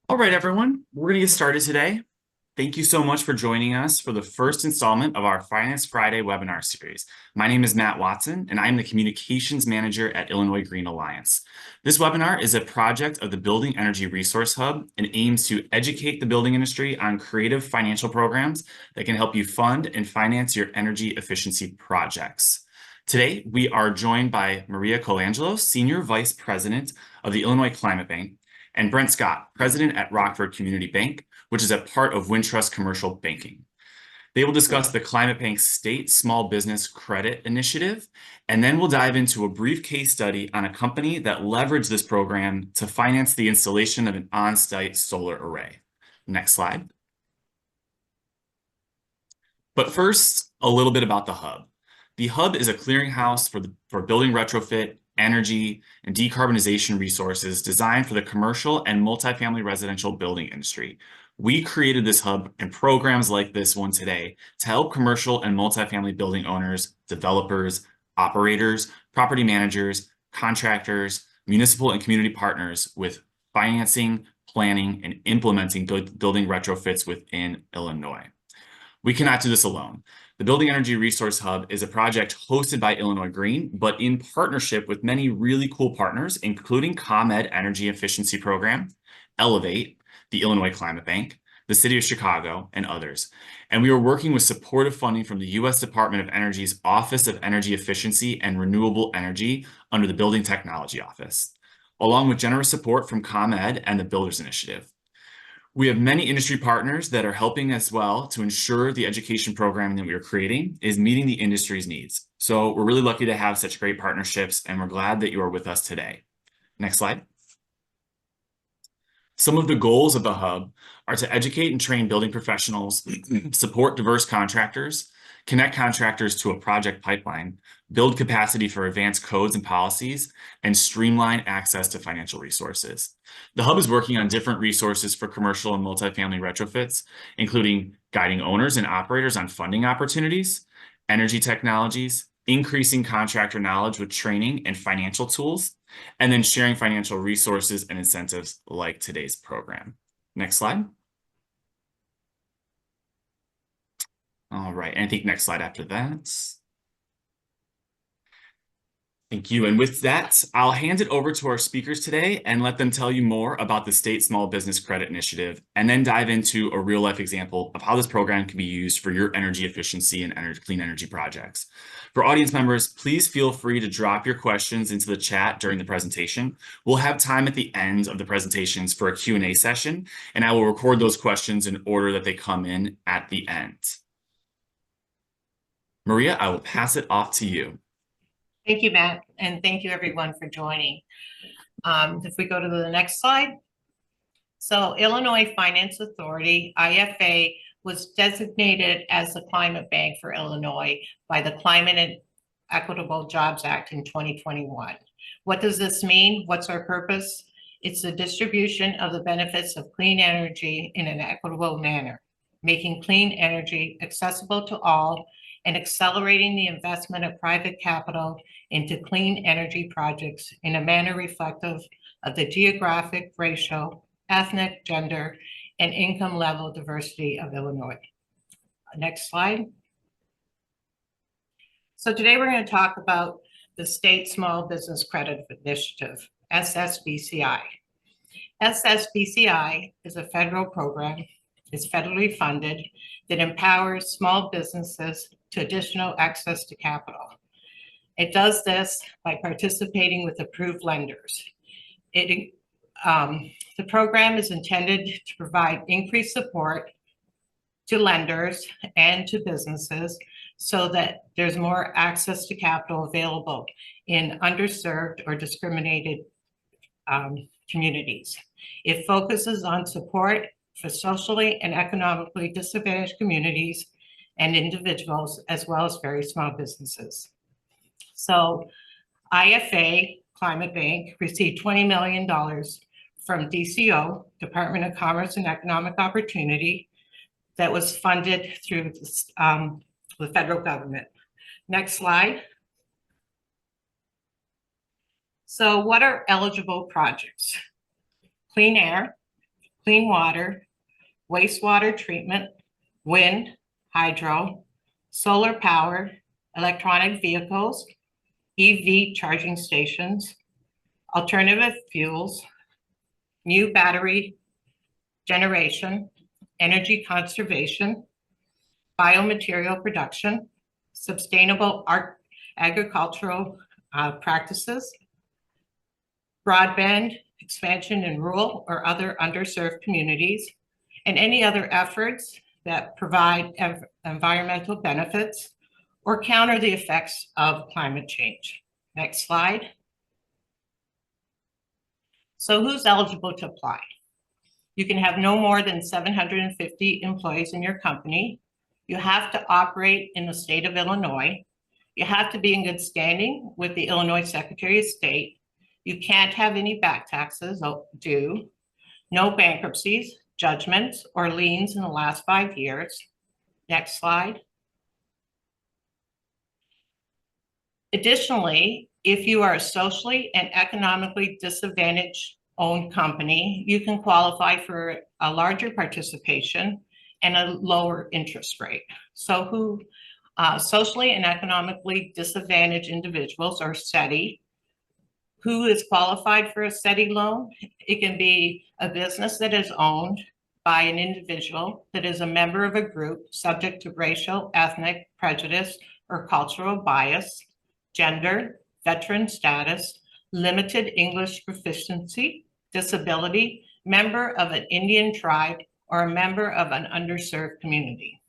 All right, everyone, we're going to get started today. Thank you so much for joining us for the first installment of our Finance Friday webinar series. My name is Matt Watson, and I am the Communications Manager at Illinois Green Alliance. This webinar is a project of the Building Energy Resource Hub and aims to educate the building industry on creative financial programs that can help you fund and finance your energy efficiency projects. Today, we are joined by Maria Colangelo, Senior Vice President of the Illinois Climate Bank, and Brent Scott, President at Rockford Community Bank, which is a part of Wintrust Commercial Banking. They will discuss the Climate Bank's State Small Business Credit Initiative, and then we'll dive into a brief case study on a company that leveraged this program to finance the installation of an on-site solar array. Next slide. But first, a little bit about the Hub. The Hub is a clearinghouse for building retrofit, energy, and decarbonization resources designed for the commercial and multifamily residential building industry. We created this hub and programs like this one today to help commercial and multifamily building owners, developers, operators, property managers, contractors, municipal and community partners with financing, planning, and implementing building retrofits within Illinois. We cannot do this alone. The Building Energy Resource Hub is a project hosted by Illinois Green, but in partnership with many really cool partners, including ComEd Energy Efficiency Program, Elevate, the Illinois Climate Bank, the City of Chicago, and others. And we are working with supportive funding from the U.S. Department of Energy's Office of Energy Efficiency and Renewable Energy under the Building Technology Office, along with generous support from ComEd and the Builders Initiative. We have many industry partners that are helping as well to ensure the education programming that we are creating is meeting the industry's needs. So we're really lucky to have such great partnerships, and we're glad that you are with us today. Next slide. Some of the goals of the Hub are to educate and train building professionals, support diverse contractors, connect contractors to a project pipeline, build capacity for advanced codes and policies, and streamline access to financial resources. The Hub is working on different resources for commercial and multifamily retrofits, including guiding owners and operators on funding opportunities, energy technologies, increasing contractor knowledge with training and financial tools, and then sharing financial resources and incentives like today's program. Next slide. All right, and I think next slide after that. Thank you. And with that, I'll hand it over to our speakers today and let them tell you more about the State Small Business Credit Initiative, and then dive into a real-life example of how this program can be used for your energy efficiency and clean energy projects. For audience members, please feel free to drop your questions into the chat during the presentation. We'll have time at the end of the presentations for a Q&A session, and I will record those questions in order that they come in at the end. Maria, I will pass it off to you. Thank you, Matt, and thank you everyone for joining. If we go to the next slide. So Illinois Finance Authority, IFA, was designated as the climate bank for Illinois by the Climate and Equitable Jobs Act in 2021. What does this mean? What's our purpose? It's the distribution of the benefits of clean energy in an equitable manner, making clean energy accessible to all and accelerating the investment of private capital into clean energy projects in a manner reflective of the geographic, racial, ethnic, gender, and income level diversity of Illinois. Next slide. So today we're going to talk about the State Small Business Credit Initiative, SSBCI. SSBCI is a federal program. It's federally funded that empowers small businesses to additional access to capital. It does this by participating with approved lenders. The program is intended to provide increased support to lenders and to businesses so that there's more access to capital available in underserved or discriminated communities. It focuses on support for socially and economically disadvantaged communities and individuals, as well as very small businesses. So IFA, Climate Bank, received $20 million from DCO, Department of Commerce and Economic Opportunity, that was funded through the federal government. Next slide. So what are eligible projects? Clean air, clean water, wastewater treatment, wind, hydro, solar power, electronic vehicles, EV charging stations, alternative fuels, new battery generation, energy conservation, biomaterial production, sustainable agricultural practices, broadband expansion in rural or other underserved communities, and any other efforts that provide environmental benefits or counter the effects of climate change. Next slide. So who's eligible to apply? You can have no more than 750 employees in your company. You have to operate in the state of Illinois. You have to be in good standing with the Illinois Secretary of State. You can't have any back taxes due, no bankruptcies, judgments, or liens in the last 5 years. Next slide. Additionally, if you are a socially and economically disadvantaged owned company, you can qualify for a larger participation and a lower interest rate. So who socially and economically disadvantaged individuals, or SETI, who is qualified for a SETI loan? It can be a business that is owned by an individual that is a member of a group subject to racial, ethnic prejudice, or cultural bias, gender, veteran status, limited English proficiency, disability, member of an Indian tribe, or a member of an underserved community,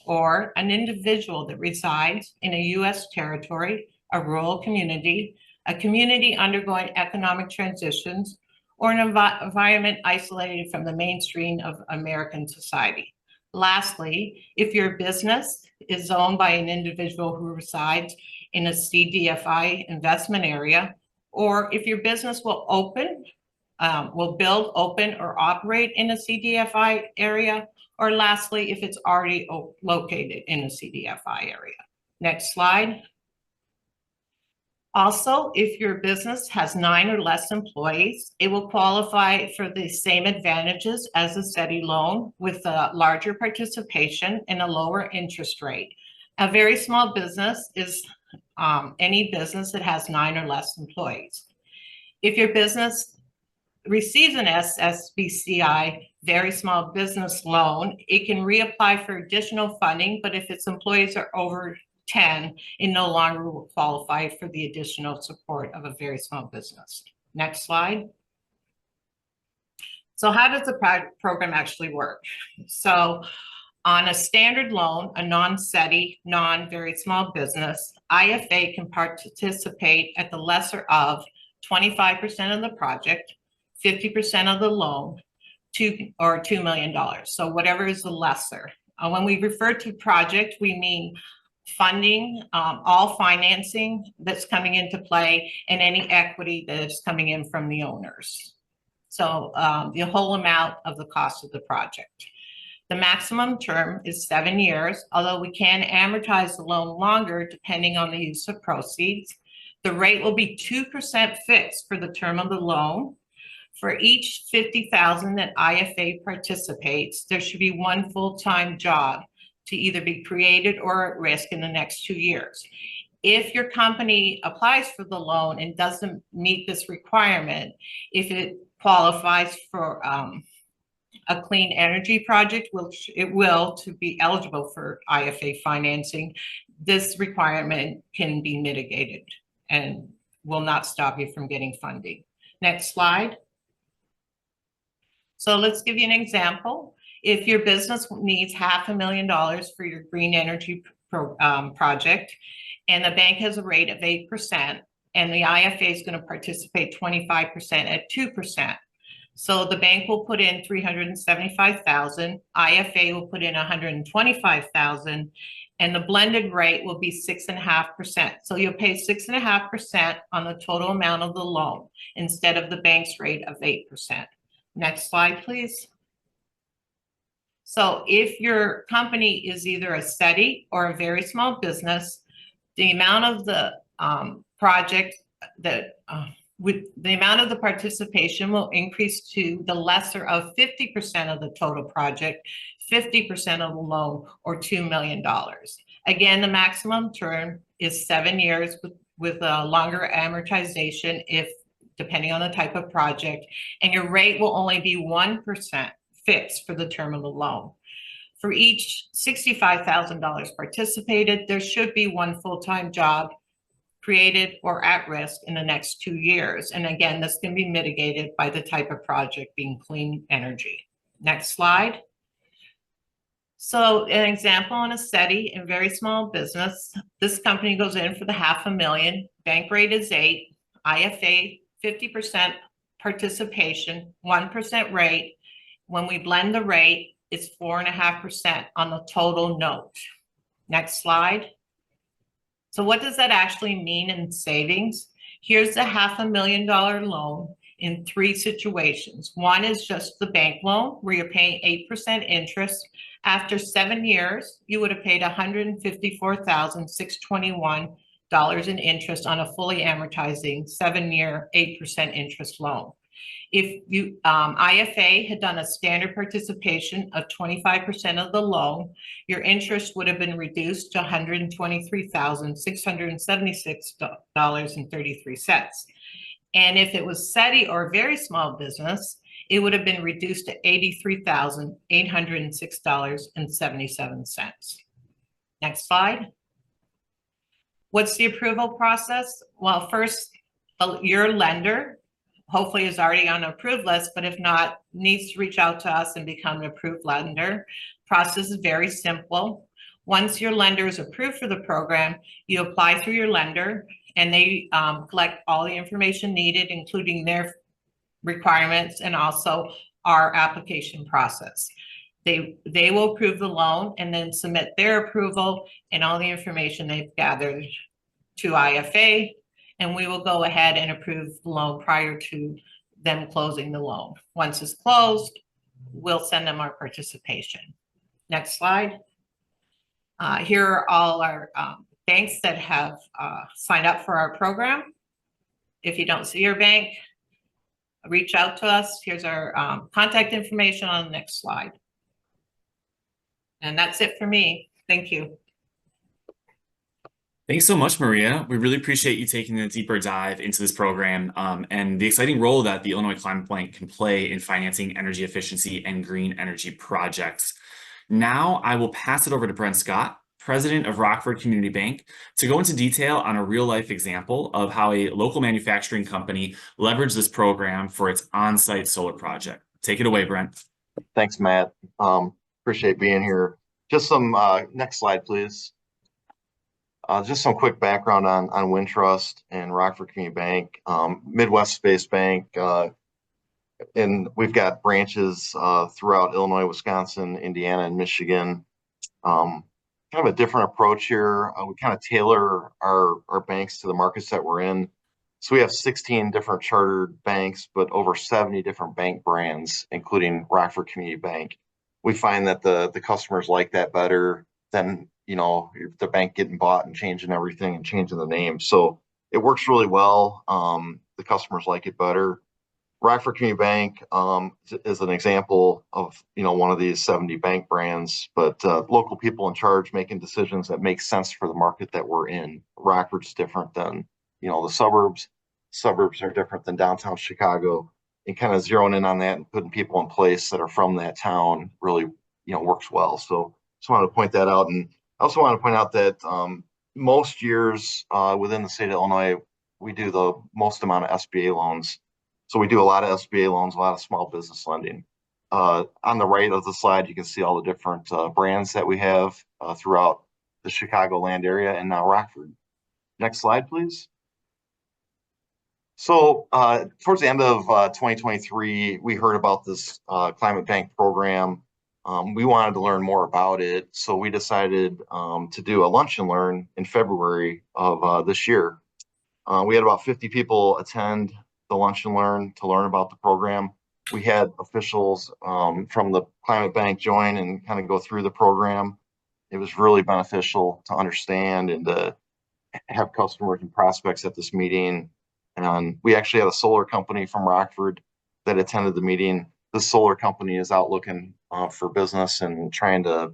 or an individual that resides in a U.S. territory, a rural community, a community undergoing economic transitions, or an environment isolated from the mainstream of American society. Lastly, if your business is owned by an individual who resides in a CDFI investment area, or if your business will build, open, or operate in a CDFI area, or lastly, if it's already located in a CDFI area. Next slide. Also, if your business has 9 or less employees, it will qualify for the same advantages as a SETI loan, with a larger participation and a lower interest rate. A very small business is any business that has 9 or less employees. If your business receives an SSBCI very small business loan, it can reapply for additional funding, but if its employees are over 10, it no longer will qualify for the additional support of a very small business. Next slide. So how does the program actually work? So on a standard loan, a non-SETI, non-very small business, IFA can participate at the lesser of 25% of the project, 50% of the loan, or $2 million. So whatever is the lesser. When we refer to project, we mean funding, all financing that's coming into play, and any equity that is coming in from the owners. So the whole amount of the cost of the project. The maximum term is 7 years, although we can amortize the loan longer depending on the use of proceeds. The rate will be 2% fixed for the term of the loan. For each $50,000 that IFA participates, there should be one full-time job to either be created or at risk in the next 2 years. If your company applies for the loan and doesn't meet this requirement, if it qualifies for a clean energy project, which it will, to be eligible for IFA financing, this requirement can be mitigated and will not stop you from getting funding. Next slide. So let's give you an example. If your business needs $500,000 for your green energy project, and the bank has a rate of 8%, and the IFA is going to participate 25% at 2%. So the bank will put in $375,000, IFA will put in $125,000, and the blended rate will be 6.5%. So you'll pay 6.5% on the total amount of the loan instead of the bank's rate of 8%. Next slide, please. So if your company is either a SETI or a very small business, the amount of the project that with the amount of the participation will increase to the lesser of 50% of the total project, 50% of the loan, or $2 million. Again, the maximum term is 7 years with a longer amortization if depending on the type of project, and your rate will only be 1% fixed for the term of the loan. For each $65,000 participated, there should be one full-time job created or at risk in the next 2 years. And again, this can be mitigated by the type of project being clean energy. Next slide. So an example on a steady and very small business, this company goes in for the $500,000, bank rate is 8, IFA 50% participation, 1% rate. When we blend the rate, it's 4.5% on the total note. Next slide. So what does that actually mean in savings? Here's the $500,000 loan in 3 situations. One is just the bank loan where you're paying 8% interest. After 7 years, you would have paid $154,621 in interest on a fully amortizing 7-year 8% interest loan. If you IFA had done a standard participation of 25% of the loan, your interest would have been reduced to $123,676.33. And if it was SETI or very small business, it would have been reduced to $83,806.77. Next slide. What's the approval process? Well, first, your lender hopefully is already on an approved list, but if not, needs to reach out to us and become an approved lender. Process is very simple. Once your lender is approved for the program, you apply through your lender and they collect all the information needed, including their requirements and also our application process. They will approve the loan and then submit their approval and all the information they've gathered to IFA, and we will go ahead and approve the loan prior to them closing the loan. Once it's closed, we'll send them our participation. Next slide. Here are all our banks that have signed up for our program. If you don't see your bank, reach out to us. Here's our contact information on the next slide. And that's it for me. Thank you. Thanks so much, Maria. We really appreciate you taking a deeper dive into this program and the exciting role that the Illinois Climate Bank can play in financing energy efficiency and green energy projects. Now I will pass it over to Brent Scott, president of Rockford Community Bank, to go into detail on a real-life example of how a local manufacturing company leveraged this program for its on-site solar project. Take it away, Brent. Thanks, Matt. Appreciate being here. Just some, next slide, please. Just some quick background on Wintrust and Rockford Community Bank, Midwest-based bank, and we've got branches throughout Illinois, Wisconsin, Indiana, and Michigan. Kind of a different approach here. We kind of tailor our banks to the markets that we're in. So we have 16 different chartered banks, but over 70 different bank brands, including Rockford Community Bank. We find that the customers like that better than the bank getting bought and changing everything and changing the name. So it works really well. The customers like it better. Rockford Community Bank is an example of one of these 70 bank brands, but local people in charge making decisions that make sense for the market that we're in. Rockford's different than the suburbs. Suburbs are different than downtown Chicago, and kind of zeroing in on that and putting people in place that are from that town really works well. So just wanted to point that out. And I also want to point out that most years within the state of Illinois, we do the most amount of SBA loans. So we do a lot of SBA loans, a lot of small business lending. On the right of the slide, you can see all the different brands that we have throughout the Chicagoland area and now Rockford. Next slide, please. So towards the end of 2023, we heard about this Climate Bank program. We wanted to learn more about it, so we decided to do a lunch and learn in February of this year. We had about 50 people attend the lunch and learn to learn about the program. We had officials from the Climate Bank join and kind of go through the program. It was really beneficial to understand and to have customers and prospects at this meeting And we actually had a solar company from Rockford that attended the meeting. This solar company is out looking for business and trying to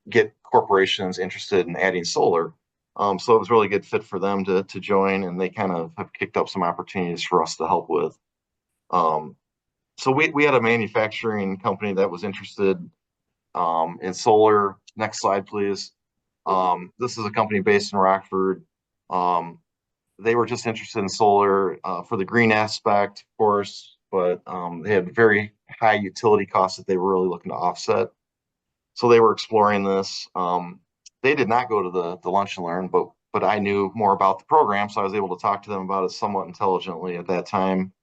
get corporations interested in adding solar. So it was a really good fit for them to join, and they kind of have kicked up some opportunities for us to help with. So we had a manufacturing company that was interested in solar. Next slide, please. This is a company based in Rockford. They were just interested in solar for the green aspect, of course, but they had very high utility costs that they were really looking to offset. So they were exploring this. They did not go to the lunch and learn, but I knew more about the program, so I was able to talk to them about it somewhat intelligently at that time.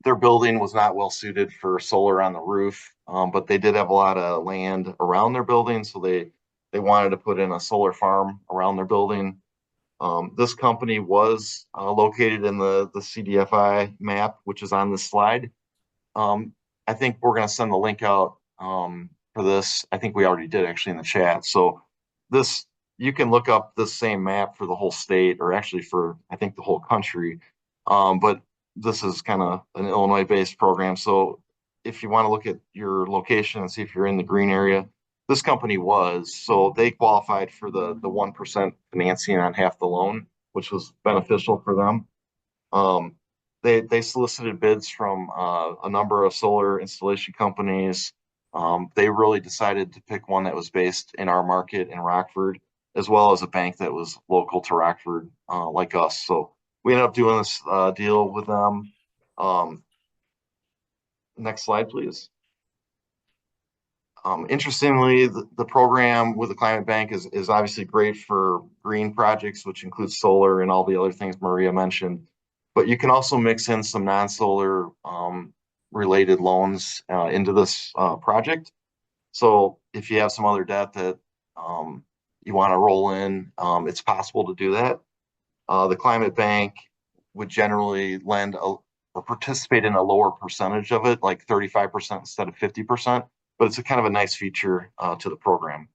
Their building was not well suited for solar on the roof, but they did have a lot of land around their building, so they wanted to put in a solar farm around their building. This company was located in the CDFI map, which is on this slide. I think we're going to send the link out for this. I think we already did actually in the chat. So this, you can look up this same map for the whole state, or actually for, I think, the whole country. But this is kind of an Illinois-based program. So if you want to look at your location and see if you're in the green area, this company was. So they qualified for the 1% financing on half the loan, which was beneficial for them. They solicited bids from a number of solar installation companies. They really decided to pick one that was based in our market in Rockford, as well as a bank that was local to Rockford, like us. So we ended up doing this deal with them. Next slide, please. Interestingly, the program with the Climate Bank is obviously great for green projects, which includes solar and all the other things Maria mentioned. But you can also mix in some non-solar related loans into this project. So if you have some other debt that you want to roll in, it's possible to do that. The Climate Bank would generally lend or participate in a lower percentage of it, like 35% instead of 50%. But it's a kind of a nice feature to the program.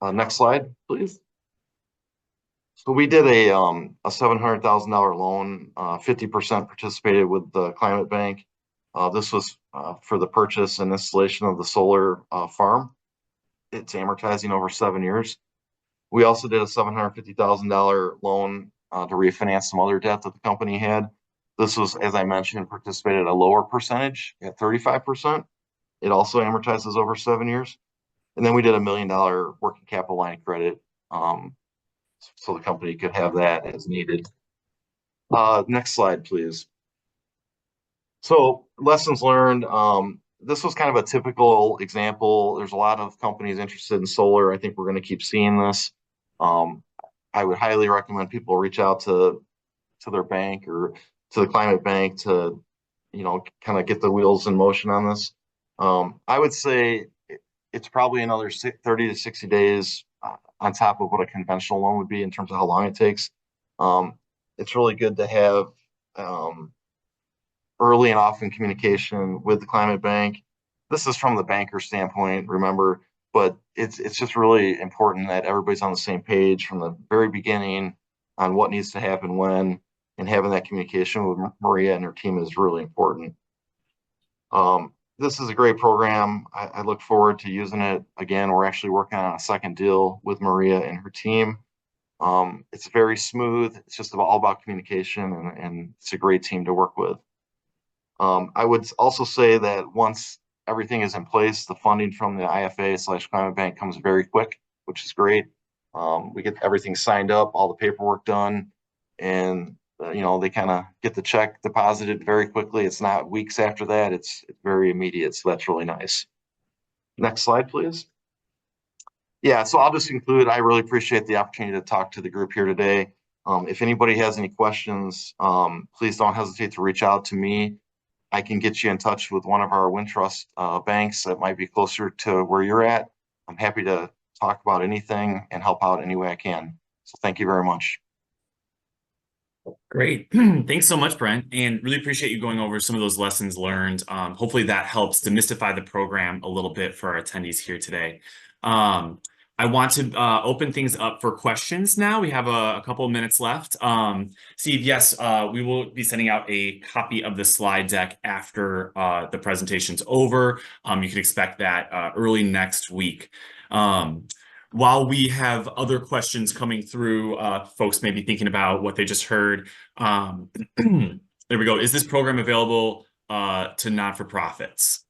Next slide, please. So we did a $700,000 loan, 50% participated with the Climate Bank. This was for the purchase and installation of the solar farm. It's amortizing over 7 years. We also did a $750,000 loan to refinance some other debt that the company had. This was, as I mentioned, participated at a lower percentage at 35%. It also amortizes over 7 years. And then we did $1 million working capital line of credit, so the company could have that as needed. Next slide, please. So lessons learned. This was kind of a typical example. There's a lot of companies interested in solar. I think we're going to keep seeing this. I would highly recommend people reach out to their bank or to the Climate Bank to, kind of get the wheels in motion on this. I would say it's probably another 30 to 60 days on top of what a conventional loan would be in terms of how long it takes. It's really good to have early and often communication with the Climate Bank. This is from the banker standpoint, remember, but it's just really important that everybody's on the same page from the very beginning on what needs to happen when, and having that communication with Maria and her team is really important. This is a great program. I look forward to using it. Again, we're actually working on a second deal with Maria and her team. It's very smooth. It's just all about communication, and it's a great team to work with. I would also say that once everything is in place, the funding from the IFA/Climate Bank comes very quick, which is great. We get everything signed up, all the paperwork done, and they kind of get the check deposited very quickly. It's not weeks after that. It's very immediate. So that's really nice. Next slide, please. Yeah, so I'll just conclude. I really appreciate the opportunity to talk to the group here today. If anybody has any questions, please don't hesitate to reach out to me. I can get you in touch with one of our Wintrust banks that might be closer to where you're at. I'm happy to talk about anything and help out any way I can. So thank you very much. Great. Thanks so much, Brent, and really appreciate you going over some of those lessons learned. Hopefully that helps demystify the program a little bit for our attendees here today. I want to open things up for questions now. We have a couple of minutes left. Steve, yes, we will be sending out a copy of the slide deck after the presentation's over. You can expect that early next week. While we have other questions coming through, folks may be thinking about what they just heard. There we go. Is this program available to not-for-profits?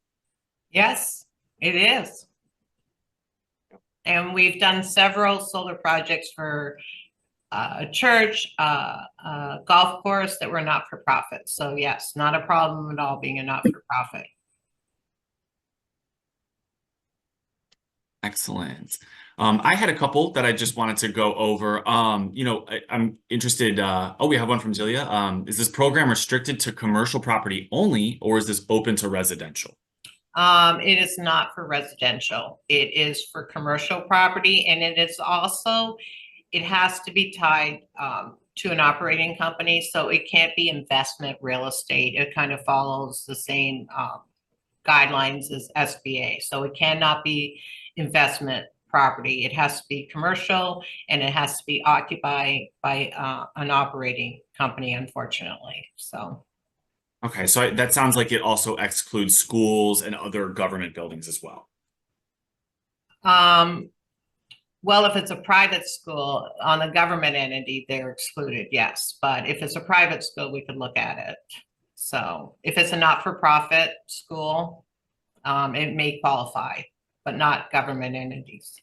Yes, it is. And we've done several solar projects for a church, a golf course that were not-for-profit. So yes, not a problem at all being a not-for-profit. Excellent. I had a couple that I just wanted to go over. I'm interested. Oh, we have one from Zilia. Is this program restricted to commercial property only, or is this open to residential? It is not for residential. It is for commercial property, and it is also, it has to be tied to an operating company, so it can't be investment real estate. It kind of follows the same guidelines as SBA, so it cannot be investment property. It has to be commercial, and it has to be occupied by an operating company, unfortunately. So. Okay, so that sounds like it also excludes schools and other government buildings as well. Well, if it's a private school on a government entity, they're excluded, yes. But if it's a private school, we could look at it. So if it's a not-for-profit school, it may qualify, but not government entities.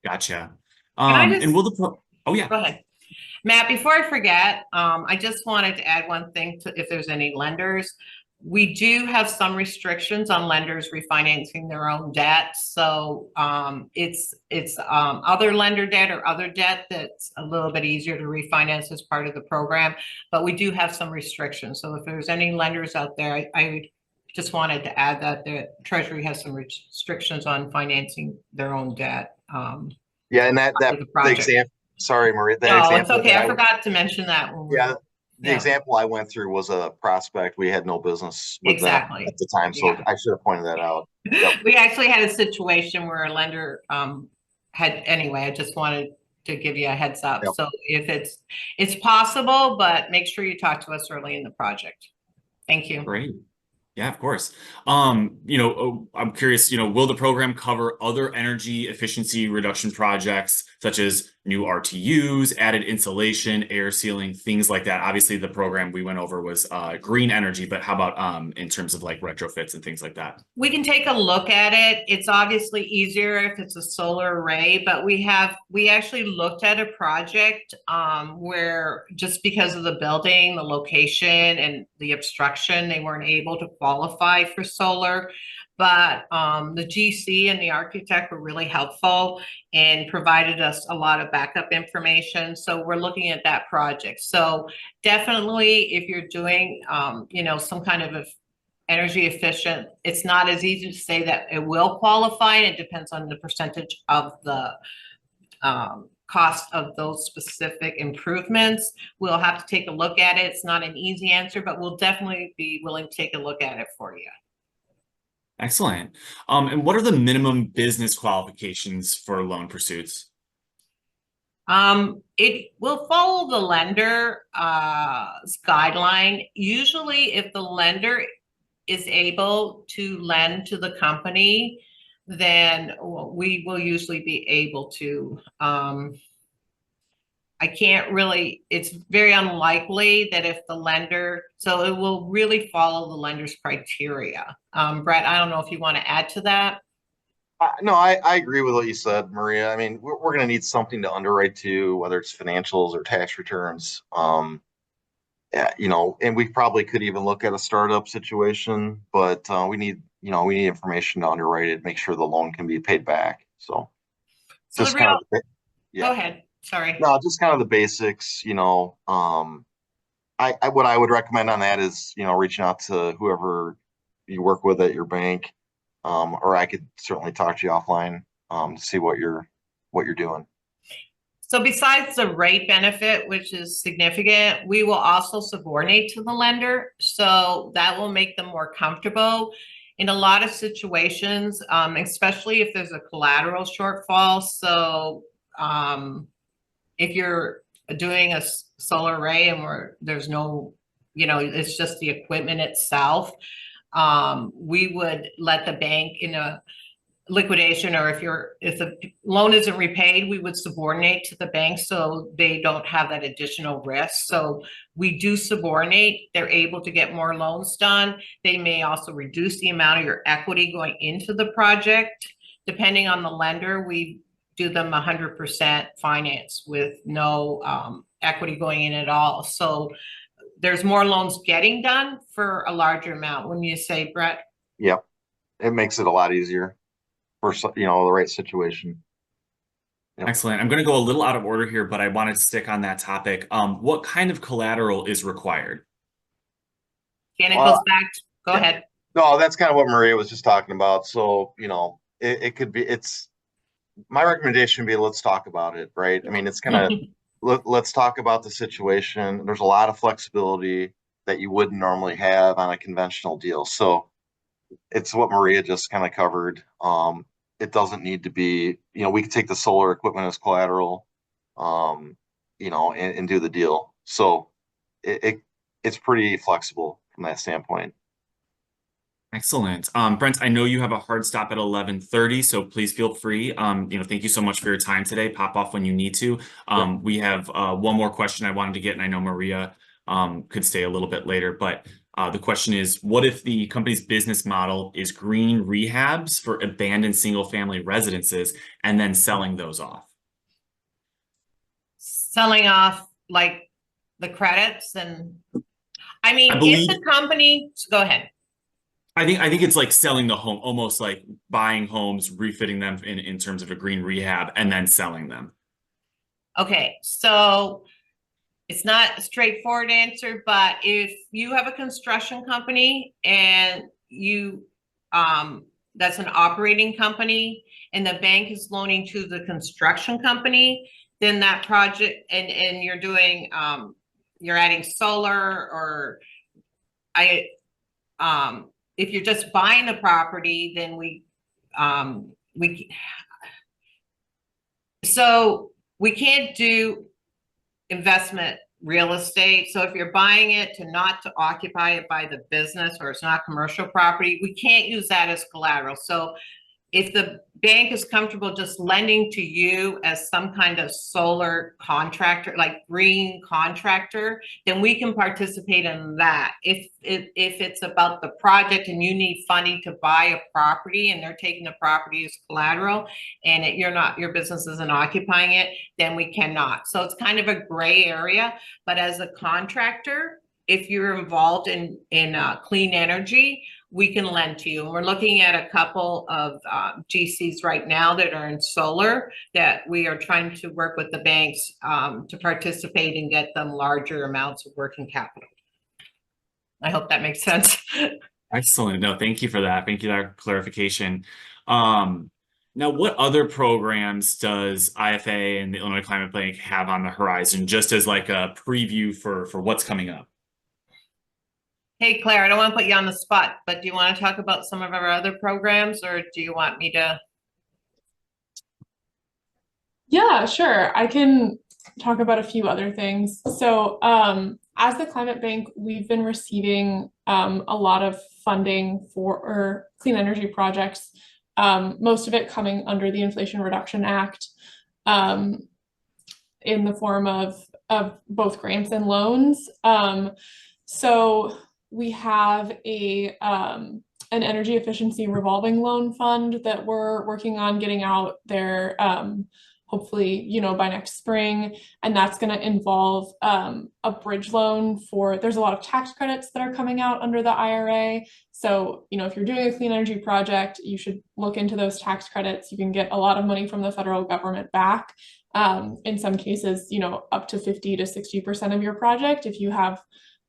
Gotcha. And will oh yeah. Go ahead. Matt, before I forget, I just wanted to add one thing to if there's any lenders. We do have some restrictions on lenders refinancing their own debt. So it's other lender debt or other debt that's a little bit easier to refinance as part of the program. But we do have some restrictions. So if there's any lenders out there, I just wanted to add that the Treasury has some restrictions on financing their own debt. Yeah, and the example. Sorry, Maria. No, it's okay. I forgot to mention that. The example I went through was a prospect. We had no business with them at the time, so I should have pointed that out. Yep. We actually had a situation where a lender anyway, I just wanted to give you a heads up. Yep. So if it's possible, but make sure you talk to us early in the project. Thank you. Great. Yeah, of course. I'm curious, will the program cover other energy efficiency reduction projects such as new RTUs, added insulation, air sealing, things like that? Obviously, the program we went over was green energy, but how about in terms of like retrofits and things like that? We can take a look at it. It's obviously easier if it's a solar array, but we actually looked at a project where just because of the building, the location, and the obstruction, they weren't able to qualify for solar. But the GC and the architect were really helpful and provided us a lot of backup information. So we're looking at that project. So definitely, if you're doing, some kind of energy efficient, it's not as easy to say that it will qualify. It depends on the percentage of the cost of those specific improvements. We'll have to take a look at it. It's not an easy answer, but we'll definitely be willing to take a look at it for you. Excellent. And what are the minimum business qualifications for loan pursuits? It will follow the lender guideline. Usually if the lender is able to lend to the company, then we will usually be able to. I can't really, it's very unlikely that if the lender, so it will really follow the lender's criteria. Brett, I don't know if you want to add to that. No, I agree with what you said, Maria. I mean, we're going to need something to underwrite to, whether it's financials or tax returns. And we probably could even look at a startup situation, but we need information to underwrite it, make sure the loan can be paid back. So just kind of, go ahead. Sorry. No, just kind of the basics, what I would recommend on that is, reaching out to whoever you work with at your bank, or I could certainly talk to you offline, to see what you're doing. So besides the rate benefit, which is significant, we will also subordinate to the lender. So that will make them more comfortable. in a lot of situations, especially if there's a collateral shortfall. So if you're doing a solar array and there's no, it's just the equipment itself, we would let the bank in a liquidation, or if the loan isn't repaid, we would subordinate to the bank so they don't have that additional risk. So we do subordinate. They're able to get more loans done. They may also reduce the amount of your equity going into the project. Depending on the lender, we do them 100% finance with no equity going in at all. So there's more loans getting done for a larger amount. Wouldn't you say, Brett? Yep. It makes it a lot easier for, the right situation. Yep. Excellent. I'm going to go a little out of order here, but I wanted to stick on that topic. What kind of collateral is required? And it goes back to, go ahead. No, that's kind of what Maria was just talking about. So, it could be, my recommendation would be, let's talk about it, right? I mean, it's kind of, let's talk about the situation. There's a lot of flexibility that you wouldn't normally have on a conventional deal. So it's what Maria just kind of covered. It doesn't need to be, we can take the solar equipment as collateral, and do the deal. So it's pretty flexible from that standpoint. Excellent. Brent, I know you have a hard stop at 11:30, so please feel free. Thank you so much for your time today. Pop off when you need to. We have one more question I wanted to get, and I know Maria could stay a little bit later, but the question is, what if the company's business model is green rehabs for abandoned single-family residences and then selling those off? Selling off like the credits, and I mean, if the company, go ahead. I think it's like selling the home, almost like buying homes, refitting them in terms of a green rehab, and then selling them. Okay, so it's not a straightforward answer, but if you have a construction company and you, that's an operating company, and the bank is loaning to the construction company, then that project, and you're doing, you're adding solar, or if you're just buying the property, then so we can't do investment real estate. So if you're buying it not to occupy it by the business, or it's not commercial property, we can't use that as collateral. So if the bank is comfortable just lending to you as some kind of solar contractor, like green contractor, then we can participate in that. If it's about the project and you need funding to buy a property and they're taking the property as collateral, and your business isn't occupying it, then we cannot. So it's kind of a gray area. But as a contractor, if you're involved in clean energy, we can lend to you. And we're looking at a couple of GCs right now that are in solar that we are trying to work with the banks to participate and get them larger amounts of working capital. I hope that makes sense. Excellent. No, thank you for that. Thank you for that clarification. Now, what other programs does IFA and the Illinois Climate Bank have on the horizon, just as like a preview for what's coming up? Hey, Claire, I don't want to put you on the spot, but do you want to talk about some of our other programs, or do you want me to? Yeah, sure. I can talk about a few other things. So as the Climate Bank, we've been receiving a lot of funding for clean energy projects, most of it coming under the Inflation Reduction Act in the form of both grants and loans. So we have an energy efficiency revolving loan fund that we're working on getting out there, hopefully, by next spring. And that's going to involve a bridge loan there's a lot of tax credits that are coming out under the IRA. So, if you're doing a clean energy project, you should look into those tax credits. You can get a lot of money from the federal government back. In some cases, up to 50 to 60% of your project if you have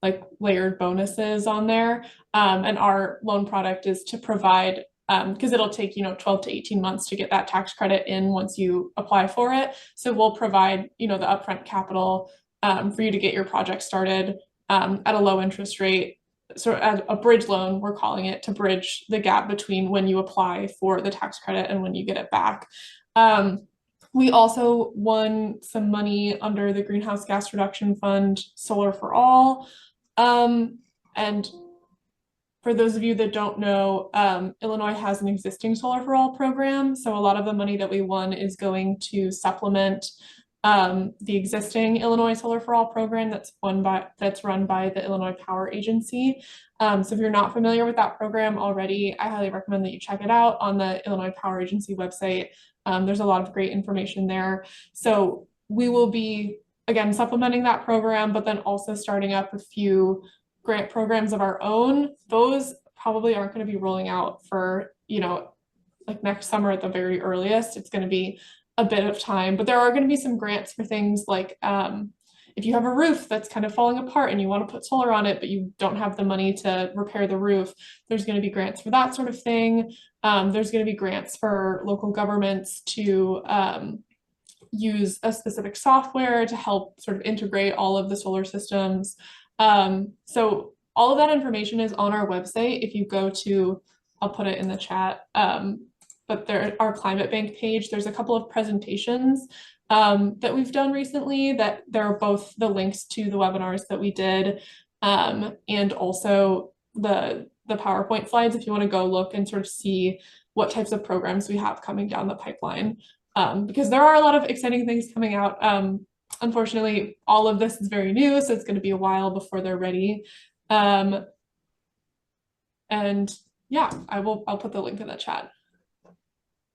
like layered bonuses on there. And our loan product is to provide, because it'll take, 12 to 18 months to get that tax credit in once you apply for it. So we'll provide, the upfront capital for you to get your project started at a low interest rate, sort of a bridge loan, we're calling it, to bridge the gap between when you apply for the tax credit and when you get it back. We also won some money under the Greenhouse Gas Reduction Fund, Solar for All. And for those of you that don't know, Illinois has an existing Solar for All program. So a lot of the money that we won is going to supplement the existing Illinois Solar for All program that's run by the Illinois Power Agency. So if you're not familiar with that program already, I highly recommend that you check it out on the Illinois Power Agency website. There's a lot of great information there. So we will be, again, supplementing that program, but then also starting up a few grant programs of our own. Those probably aren't going to be rolling out for, like next summer at the very earliest. It's going to be a bit of time, but there are going to be some grants for things like if you have a roof that's kind of falling apart and you want to put solar on it, but you don't have the money to repair the roof, there's going to be grants for that sort of thing. There's going to be grants for local governments to use a specific software to help sort of integrate all of the solar systems. So all of that information is on our website. If you go to, I'll put it in the chat, but our Climate Bank page, there's a couple of presentations that we've done recently that there are both the links to the webinars that we did and also the PowerPoint slides if you want to go look and sort of see what types of programs we have coming down the pipeline, because there are a lot of exciting things coming out. Unfortunately, all of this is very new, so it's going to be a while before they're ready. And yeah, I'll put the link in the chat.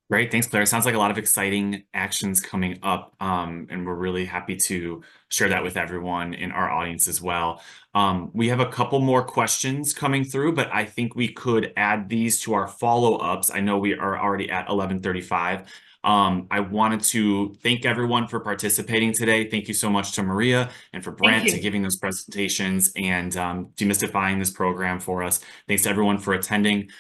Great, thanks, Claire. Sounds like a lot of exciting actions coming up, and we're really happy to share that with everyone in our audience as well. We have a couple more questions coming through, but I think we could add these to our follow-ups. I know we are already at 11:35. I wanted to thank everyone for participating today. Thank you so much to Maria and for Brent to giving those presentations and demystifying this program for us. Thanks to everyone for attending.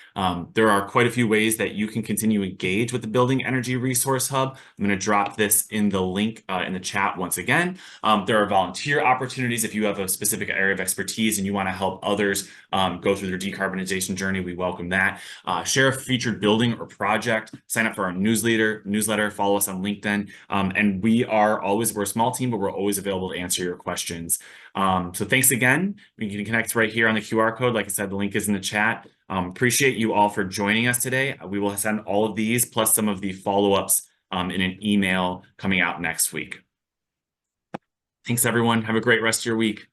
There are quite a few ways that you can continue to engage with the Building Energy Resource Hub. I'm going to drop this in the link in the chat once again. There are volunteer opportunities if you have a specific area of expertise and you want to help others go through their decarbonization journey. We welcome that. Share a featured building or project. Sign up for our newsletter, follow us on LinkedIn. And we're a small team, but we're always available to answer your questions. So thanks again. We can connect right here on the QR code. Like I said, the link is in the chat. Appreciate you all for joining us today. We will send all of these plus some of the follow-ups in an email coming out next week. Thanks, everyone. Have a great rest of your week.